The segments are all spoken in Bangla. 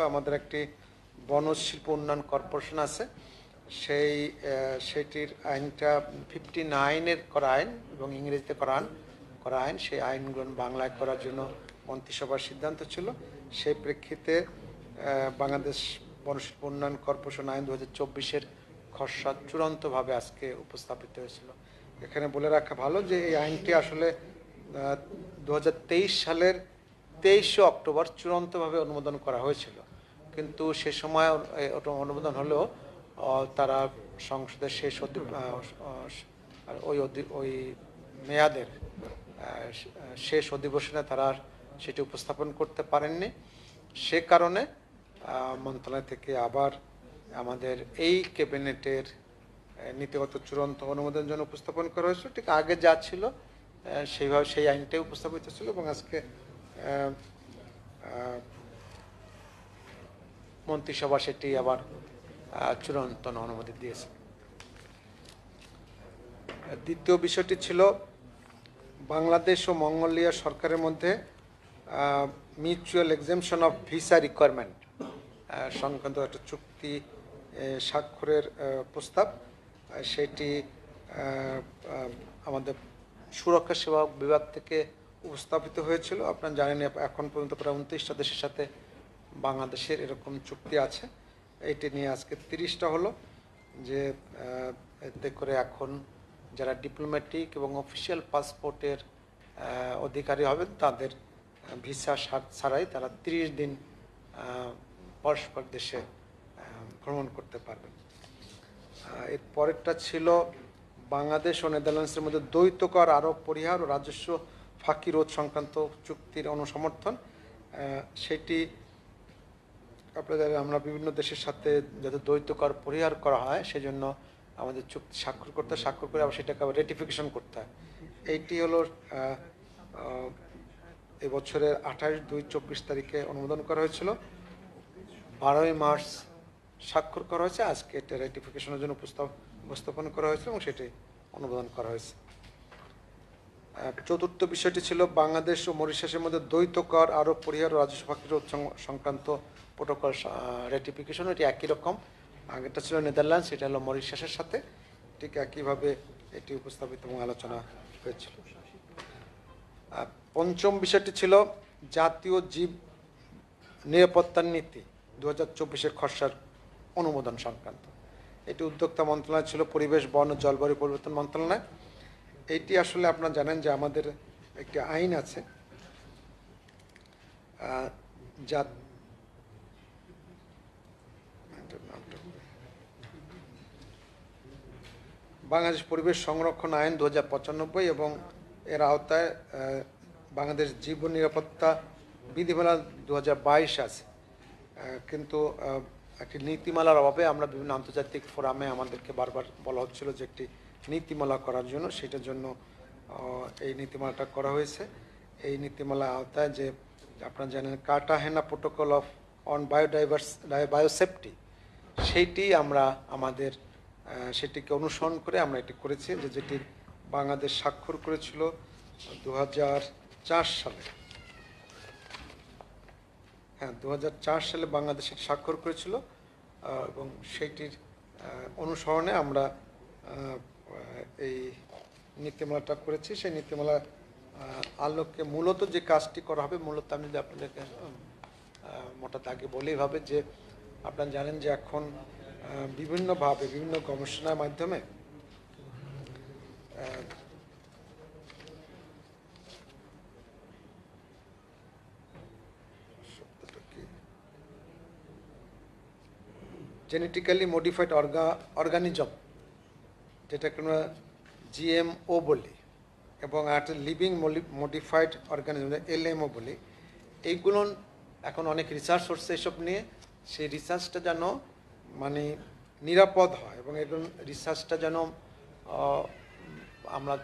আমাদের একটি বনজ শিল্প উন্নয়ন কর্পোরেশন আছে, সেটির আইনটা 59-এর করা আইন এবং ইংরেজিতে করা আইন, সেই আইনগুলো বাংলায় করার জন্য মন্ত্রিসভার সিদ্ধান্ত ছিল। সেই প্রেক্ষিতে বাংলাদেশ বনশিল্প উন্নয়ন কর্পোরেশন আইন 2024-এর খসড়া চূড়ান্তভাবে আজকে উপস্থাপিত হয়েছিল। এখানে বলে রাখা ভালো যে এই আইনটি আসলে 2023 সালের 23শে অক্টোবর চূড়ান্তভাবে অনুমোদন করা হয়েছিল, কিন্তু সে সময় অনুমোদন হলেও তারা সংসদের ওই মেয়াদের শেষ অধিবেশনে তারা সেটি উপস্থাপন করতে পারেননি। সে কারণে মন্ত্রণালয় থেকে আবার আমাদের এই ক্যাবিনেটের নীতিগত চূড়ান্ত অনুমোদনের জন্য উপস্থাপন করা হয়েছিল। ঠিক আগে যা ছিল সেইভাবে সেই আইনটাই উপস্থাপিত ছিল এবং আজকে মন্ত্রিসভা সেটি আবার চূড়ান্ত অনুমতি দিয়েছে। দ্বিতীয় বিষয়টি ছিল বাংলাদেশ ও মঙ্গোলিয়া সরকারের মধ্যে mutual exemption of visa requirement সংক্রান্ত একটা চুক্তি স্বাক্ষরের প্রস্তাব। সেটি আমাদের সুরক্ষা সেবা বিভাগ থেকে উপস্থাপিত হয়েছিল। আপনারা জানেন এখন পর্যন্ত প্রায় 29টা দেশের সাথে বাংলাদেশের এরকম চুক্তি আছে। এইটি নিয়ে আজকে 30টা হলো, যে এতে করে এখন যারা ডিপ্লোম্যাটিক এবং অফিসিয়াল পাসপোর্টের অধিকারী হবেন তাদের ভিসা ছাড়াই তারা 30 দিন পরস্পর দেশে ভ্রমণ করতে পারবেন। এর পরেরটা ছিল বাংলাদেশ ও নেদারল্যান্ডসের মধ্যে দ্বৈত কর আরোপ পরিহার ও রাজস্ব ফাঁকি রোধ সংক্রান্ত চুক্তির অনুসমর্থন। সেটি আপনাদের আমরা বিভিন্ন দেশের সাথে যাতে দ্বৈত কর পরিহার করা হয় সেজন্য আমাদের চুক্তি স্বাক্ষর করে আবার সেটাকে আবার রেটিফিকেশন করতে হয়। এইটি হলো এবছরের 28/2/24 তারিখে অনুমোদন করা হয়েছিল। 12ই মার্চ স্বাক্ষর করা হয়েছে। আজকে এটা রেটিফিকেশনের জন্য উপস্থাপন করা হয়েছে এবং সেটি অনুমোদন করা হয়েছে। চতুর্থ বিষয়টি ছিল বাংলাদেশ ও মরিশাসের মধ্যে দ্বৈত কর আরোপ পরিহার ও রাজস্ব ফাঁকি রোধ সংক্রান্ত প্রোটোকল রেটিফিকেশন। এটি একই রকম, আগেরটা ছিল নেদারল্যান্ডস, এটা হলো মরিশাসের সাথে, ঠিক একইভাবে এটি উপস্থাপিত এবং আলোচনা হয়েছিল। পঞ্চম বিষয়টি ছিল জাতীয় জীব নিরাপত্তার নীতি 2024-এর খসড়ার অনুমোদন সংক্রান্ত। এটি উদ্যোক্তা মন্ত্রণালয় ছিল পরিবেশ, বন ও জলবায়ু পরিবর্তন মন্ত্রণালয়। এইটি আসলে আপনারা জানেন যে আমাদের একটি আইন আছে যা বাংলাদেশ পরিবেশ সংরক্ষণ আইন 2095 এবং এর আওতায় বাংলাদেশ জীবন নিরাপত্তা বিধিমালা 2022 আছে, কিন্তু একটি নীতিমালার অভাবে আমরা বিভিন্ন আন্তর্জাতিক ফোরামে আমাদেরকে বারবার বলা হচ্ছিল যে একটি নীতিমালা করার জন্য, সেটার জন্য এই নীতিমালাটা করা হয়েছে। এই নীতিমালা আওতায় যে আপনারা জানেন কার্টাহেনা প্রোটোকল অন বায়োসেফটি, সেইটি আমরা আমাদের সেটিকে অনুসরণ করে আমরা এটি করেছি, যেটি বাংলাদেশ স্বাক্ষর করেছিল 2004 সালে। 2004 সালে বাংলাদেশ স্বাক্ষর করেছিল এবং সেইটির অনুসরণে আমরা এই নীতিমালাটা করেছি। সেই নীতিমালা আলোকে মূলত যে কাজটি করা হবে, মূলত আমি যদি আপনাদেরকে মোটা দাগে বলেই ভাবে যে আপনারা জানেন যে এখন বিভিন্নভাবে বিভিন্ন গবেষণার মাধ্যমে জেনেটিক্যালি মডিফাইড অর্গানিজম, যেটাকে আমরা জিএমও বলি, এবং একটা লিভিং মডিফাইড অর্গানিজম এলএমও বলি, এইগুলো এখন অনেক রিসার্চ হচ্ছে এসব নিয়ে। সেই রিসার্চটা যেন মানে নিরাপদ হয় এবং এগুলো রিসার্চটা যেন আমরা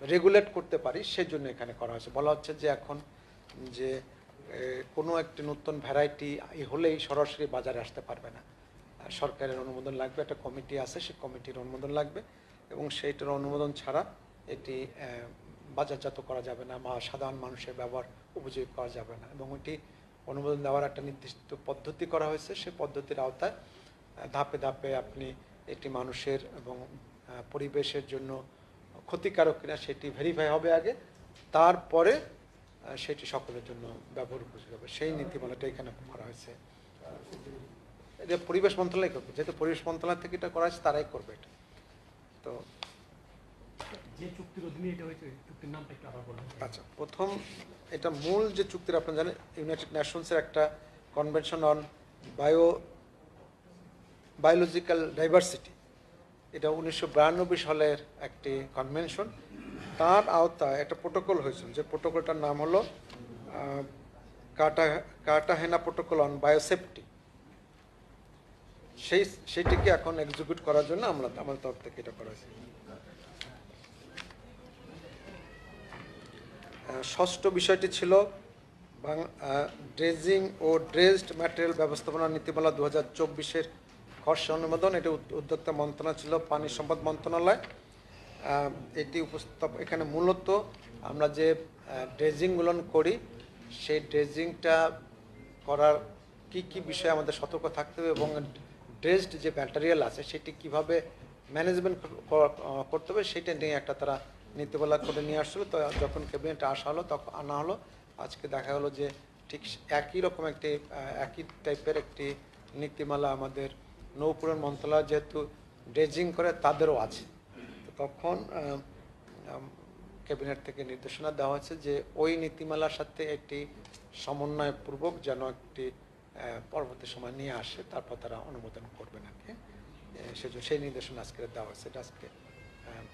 রেগুলেট করতে পারি, সেজন্য এখানে করা হয়েছে। বলা হচ্ছে যে এখন যে কোনো একটি নতুন ভ্যারাইটি হলেই সরাসরি বাজারে আসতে পারবে না, সরকারের অনুমোদন লাগবে, একটা কমিটি আছে, সেই কমিটির অনুমোদন লাগবে এবং সেইটার অনুমোদন ছাড়া এটি বাজারজাত করা যাবে না বা সাধারণ মানুষের ব্যবহার উপযোগী করা যাবে না। এবং এটি অনুমোদন দেওয়ার একটা নির্দিষ্ট পদ্ধতি করা হয়েছে। সেই পদ্ধতির আওতায় ধাপে ধাপে আপনি এটি মানুষের এবং পরিবেশের জন্য ক্ষতিকারক কিনা সেটি ভেরিফাই হবে আগে, তারপরে সেটি সকলের জন্য ব্যবহার উপযোগী হবে। সেই নীতিমালাটা এখানে করা হয়েছে। এটা পরিবেশ মন্ত্রণালয় করবে, যেহেতু পরিবেশ মন্ত্রণালয় থেকে এটা করা হয়েছে তারাই করবে এটা। তো যে চুক্তির অধীনে এটা হয়েছে, চুক্তির নামটা একটু আবার বলুন। আচ্ছা, প্রথম এটা মূল যে চুক্তির আপনারা জানেন, ইউনাইটেড নেশনসের একটা কনভেনশন অন বায়োলজিক্যাল ডাইভার্সিটি, এটা 1992 সালের একটি কনভেনশন। তার আওতায় একটা প্রোটোকল হয়েছিল, যে প্রোটোকলটার নাম হলো কার্টাহেনা প্রোটোকল অন বায়োসেফটি। সেইটিকে এখন এক্সিকিউট করার জন্য আমাদের তরফ থেকে এটা করা হয়েছে। ষষ্ঠ বিষয়টি ছিল ড্রেজিং ও ড্রেজড ম্যাটেরিয়াল ব্যবস্থাপনা নীতিমালা 2024-এর খসড়া অনুমোদন। এটি উদ্যোক্তা মন্ত্রণালয় ছিল পানি সম্পদ মন্ত্রণালয়। এটি এখানে মূলত আমরা যে ড্রেজিংগুলো করি, সেই ড্রেজিংটা করার কি বিষয়ে আমাদের সতর্ক থাকতে হবে এবং ড্রেজড যে ম্যাটেরিয়াল আছে সেটি কিভাবে ম্যানেজমেন্ট করতে হবে সেটা নিয়ে একটা তারা নীতিমালা করে নিয়ে আসছিল। তো যখন ক্যাবিনেটে আসা হলো তখন আনা হলো, আজকে দেখা হলো যে ঠিক একই রকম একই টাইপের একটি নীতিমালা আমাদের নৌপরিবহন মন্ত্রণালয় যেহেতু ড্রেজিং করে তাদেরও আছে। তো তখন ক্যাবিনেট থেকে নির্দেশনা দেওয়া হয়েছে যে ওই নীতিমালার সাথে একটি সমন্বয়পূর্বক যেন একটি পরবর্তী সময় নিয়ে আসে, তারপর তারা অনুমোদন করবে নাকি, সেজন্য সেই নির্দেশনা আজকে দেওয়া হয়েছে। এটা আজকে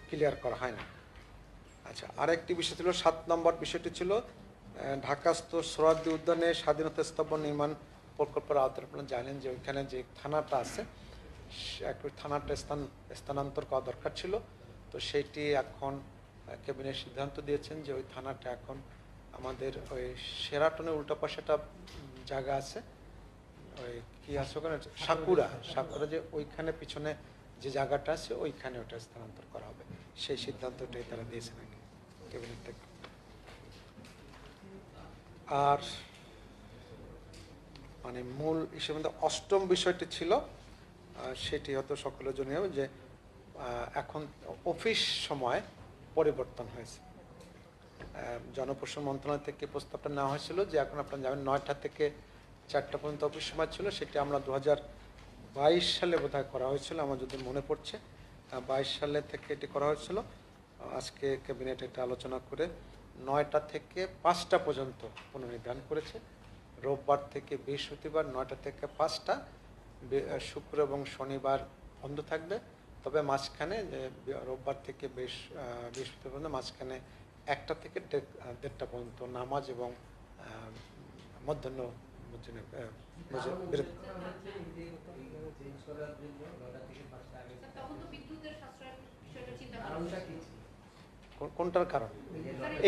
ক্লিয়ার করা হয় না। আচ্ছা, আরেকটি বিষয় ছিল 7 নম্বর বিষয়টি ছিল ঢাকাস্থ সোহরাওয়ার্দী উদ্যানে স্বাধীনতা স্তম্ভ নির্মাণ প্রকল্পের আওতায়। আপনারা জানেন যে ওইখানে যে থানাটা আছে, থানাটা স্থানান্তর করা দরকার ছিল। তো সেইটি এখন ক্যাবিনেট সিদ্ধান্ত দিয়েছেন যে ওই থানাটা এখন আমাদের ওই শেরাটনের উল্টা পাশে একটা জায়গা আছে, ওই কি আছে ওখানে সাকুরা যে ওইখানে পিছনে যে জায়গাটা আছে ওইখানে ওটা স্থানান্তর করা হবে। সেই সিদ্ধান্তটাই তারা দিয়েছেন নাকি ক্যাবিনেট থেকে। আর মানে মূল হিসেবে অষ্টম বিষয়টি ছিল, সেটি হয়তো সকলের জন্য যে এখন অফিস সময় পরিবর্তন হয়েছে। জনপ্রশাসন মন্ত্রণালয় থেকে প্রস্তাবটা নেওয়া হয়েছিল যে এখন আপনারা জানেন 9টা থেকে 4টা পর্যন্ত অফিস সময় ছিল। সেটি আমরা 2022 সালে বোধহয় করা হয়েছিল, আমার যদি মনে পড়ছে 22 সালে থেকে এটি করা হয়েছিল। আজকে ক্যাবিনেট এটা আলোচনা করে 9টা থেকে 5টা পর্যন্ত পুনর্নির্ধারণ করেছে। রোববার থেকে বৃহস্পতিবার 9টা থেকে 5টা, শুক্র এবং শনিবার বন্ধ থাকবে। তবে মাঝখানে রোববার থেকে বৃহস্পতিবার পর্যন্ত মাঝখানে 1টা থেকে 1:30টা পর্যন্ত নামাজ এবং মধ্যাহ্ন বিরতি। কোনটার কারণ?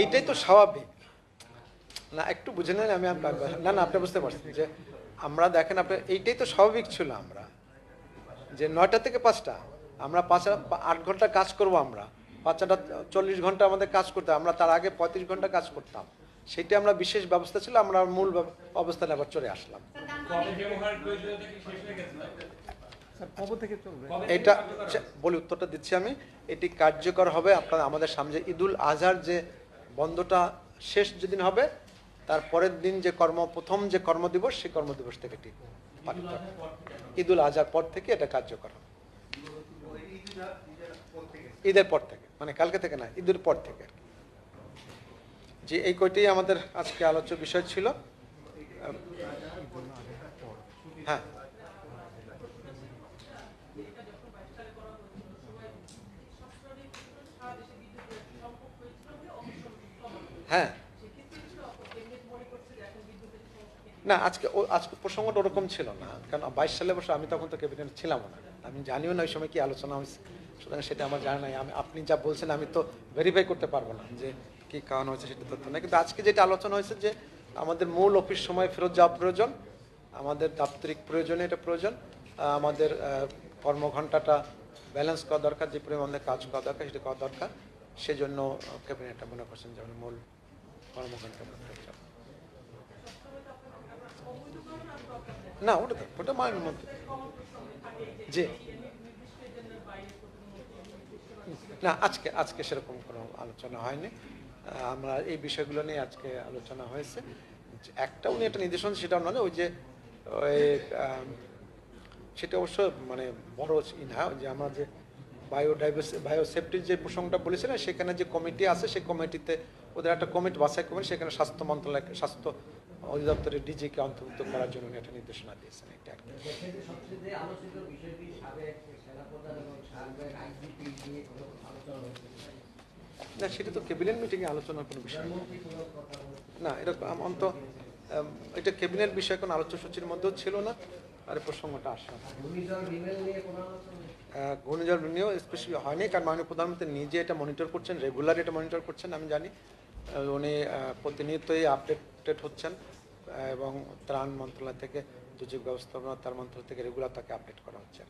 এইটাই তো স্বাভাবিক না, একটু বুঝে নেন। আমি না আপনি বুঝতে পারছেন যে আমরা দেখেন আপনার এইটাই তো স্বাভাবিক ছিল। আমরা যে 9টা থেকে 5টা আমরা 8 ঘন্টা কাজ করব, আমরা 5টা 40 ঘন্টা আমাদের কাজ করতে, আমরা তার আগে 35 ঘন্টা কাজ করতাম। সেটা আমরা বিশেষ ব্যবস্থা ছিল, আমরা মূল অবস্থানে আবার চলে আসলাম। এটা বলি, উত্তরটা দিচ্ছি আমি। এটি কার্যকর হবে আপনার আমাদের সামনে ঈদুল আজহার যে বন্ধটা শেষ যেদিন হবে তার পরের দিন যে প্রথম যে কর্মদিবস, সেই কর্মদিবস থেকে এটি ঈদুল আজহার পর থেকে এটা কার্যকর হবে। ঈদের পর থেকে, মানে কালকে থেকে না, ঈদের পর থেকে আর কি। যে এই কয়টি আমাদের আজকে আলোচ্য বিষয় ছিল। হ্যাঁ, হ্যাঁ, না আজকে প্রসঙ্গটা ওরকম ছিল না, কারণ 22 সালে বসে আমি তখন তো ক্যাবিনেট ছিলাম না, আমি জানিও না ওই সময় কি আলোচনা হয়েছে, সুতরাং সেটা আমার জানা নাই। আপনি যা বলছেন আমি তো ভেরিফাই করতে পারবো না যে কি কারণ হয়েছে সেটা তথ্য না। কিন্তু আজকে যেটা আলোচনা হয়েছে যে আমাদের মূল অফিস সময় ফেরত যাওয়া প্রয়োজন, আমাদের দাপ্তরিক প্রয়োজনে এটা প্রয়োজন, আমাদের কর্মঘণ্টাটা ব্যালেন্স করা দরকার, যে পরিমাণে কাজ করা দরকার সেটা করা দরকার। সেজন্য ক্যাবিনেটটা মনে করছেন যে মূল কর্মঘণ্টা না, ওটা মাইনের মধ্যে। জি না, আজকে সেরকম কোনো আলোচনা হয়নি। আমরা এই বিষয়গুলো নিয়ে আজকে আলোচনা হয়েছে। একটা উনি একটা নির্দেশনা, সেটা নয় ওই যে ওই সেটা অবশ্য মানে বড় না, যে আমরা যে বায়োসেফটির যে প্রসঙ্গটা বলেছিলেন, সেখানে যে কমিটি আছে সেই কমিটিতে ওদের একটা কমিটি বাছাই করবেন, সেখানে স্বাস্থ্য মন্ত্রণালয়, স্বাস্থ্য অধিদপ্তরের ডিজিকে অন্তর্ভুক্ত করার জন্য উনি একটা নির্দেশনা দিয়েছেন। এটা আর কি। না, সেটা তো ক্যাবিনেট মিটিংয়ে আলোচনার কোনো বিষয় না। এরকম অন্ত এটা ক্যাবিনেট বিষয় কোনো আলোচ্য সূচির মধ্যেও ছিল না, আর এই প্রসঙ্গটা আসে না। ঘূর্ণিঝড় নিয়েও স্পেশালি হয়নি, কারণ মাননীয় প্রধানমন্ত্রী নিজে এটা মনিটর করছেন, রেগুলার এটা মনিটর করছেন, আমি জানি। উনি প্রতিনিয়তই আপডেটেড হচ্ছেন, এবং ত্রাণ মন্ত্রণালয় থেকে, দুর্যোগ ব্যবস্থাপনা তার মন্ত্রণালয় থেকে রেগুলার তাকে আপডেট করা হচ্ছে।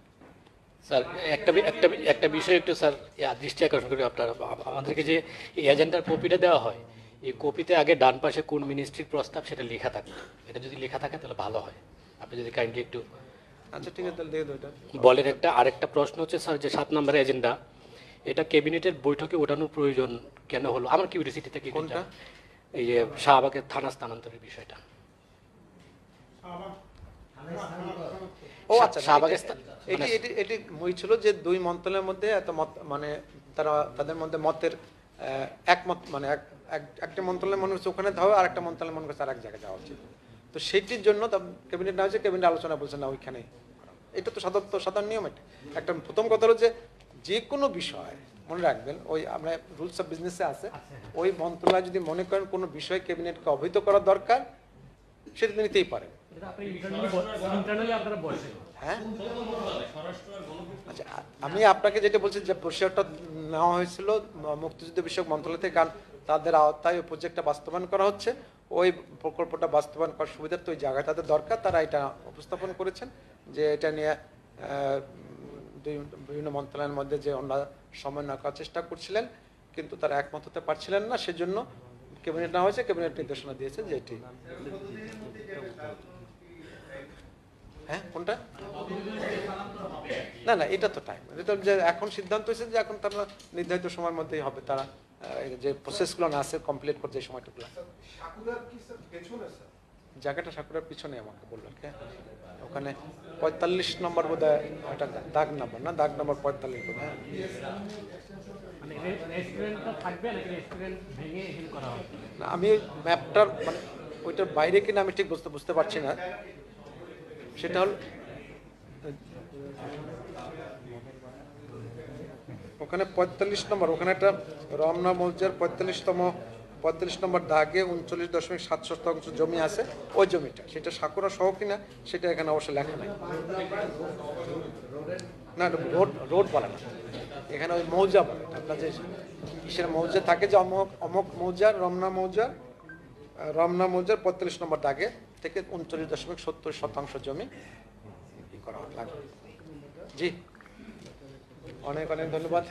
স্যার একটা বিষয় একটু স্যার দৃষ্টি আকর্ষণ করি আপনার, আমাদেরকে যে এই এজেন্ডার কপিটা দেওয়া হয়, এই কপিতে আগে ডান পাশে কোন মিনিস্ট্রির প্রস্তাব সেটা লেখা থাকে, এটা যদি লেখা থাকে তাহলে ভালো হয়, আপনি যদি কাইন্ডলি একটু। আচ্ছা ঠিক আছে, তাহলে দিয়ে দেবো এটা। বলেন আরেকটা প্রশ্ন হচ্ছে স্যার, যে 7 নম্বর এজেন্ডা, এটা ক্যাবিনেটের বৈঠকে ওঠানোর প্রয়োজন কেন হলো? আমার কিউরিসিটি থেকে কোনটা? এই যে শাহবাগের থানা স্থানান্তরের বিষয়টা। ও আচ্ছা, শাহবাগের এটি হয়েছিল যে দুই মন্ত্রণালয়ের মধ্যে এত মত, মানে তাদের মধ্যে মতের একমত, মানে একটা মন্ত্রণালয় মনে হচ্ছে ওখানে যাওয়া, আর একটা মন্ত্রণালয় মনে করছে আর এক জায়গায় যাওয়া উচিত। তো সেইটির জন্য ক্যাবিনেট না হয়েছে, ক্যাবিনেট আলোচনা বলছে না ওইখানে। এটা তো সাধারণ নিয়ম। এটা একটা প্রথম কথা হলো যে কোনো বিষয় মনে রাখবেন, ওই আমরা রুলস অফ বিজনেসে আছে, ওই মন্ত্রণালয় যদি মনে করেন কোনো বিষয় ক্যাবিনেটকে অবহিত করা দরকার, সেটা নিতেই পারেন। হ্যাঁ, আচ্ছা, আমি আপনাকে যেটা বলছি যে পরিষেবাটা নেওয়া হয়েছিল মুক্তিযুদ্ধ বিষয়ক মন্ত্রণালয় থেকে, কারণ তাদের আওতায় ওই প্রজেক্টটা বাস্তবায়ন করা হচ্ছে, ওই প্রকল্পটা বাস্তবায়ন করার সুবিধার্থে ওই জায়গায় তাদের দরকার, তারা এটা উপস্থাপন করেছেন যে এটা নিয়ে বিভিন্ন মন্ত্রণালয়ের মধ্যে যে ওনারা সমন্বয় করার চেষ্টা করছিলেন, কিন্তু তারা একমত হতে পারছিলেন না, সেজন্য ক্যাবিনেট নেওয়া হয়েছে। ক্যাবিনেট নির্দেশনা দিয়েছে যে এটি। হ্যাঁ, কোনটা? না, এটা তো টাইম, এটা যে এখন সিদ্ধান্ত হয়েছে যে এখন তারা নির্ধারিত সময়ের মধ্যেই হবে, তারা যে প্রসেসগুলো না আছে কমপ্লিট করতে, এই সময়টুকু। জায়গাটা সাকুরার পিছনে আমাকে বললেন, ওখানে 45 নম্বর বোধ হয়, ওটা দাগ নাম্বার না, দাগ নাম্বার 45 বোধ হয়। না, আমি ওই ম্যাপটার মানে ওইটার বাইরে কিনা আমি ঠিক বুঝতে পারছি না। সেটা হল ওখানে 45 নম্বর, ওখানে একটা রমনা মৌজার 45 নম্বর দাগে 39.7 জমি আছে, ওই জমিটা, সেটা সাকুরা সহ কিনা সেটা এখানে অবশ্য লেখা নাই। না, রোড বলে না, এখানে ওই মৌজা বলে। আপনার যে কিসের মৌজা থাকে, যে অমক মৌজার, রমনা মৌজার 45 নম্বর দাগে থেকে 39.70 জমি করা লাগবে। জি, অনেক ধন্যবাদ।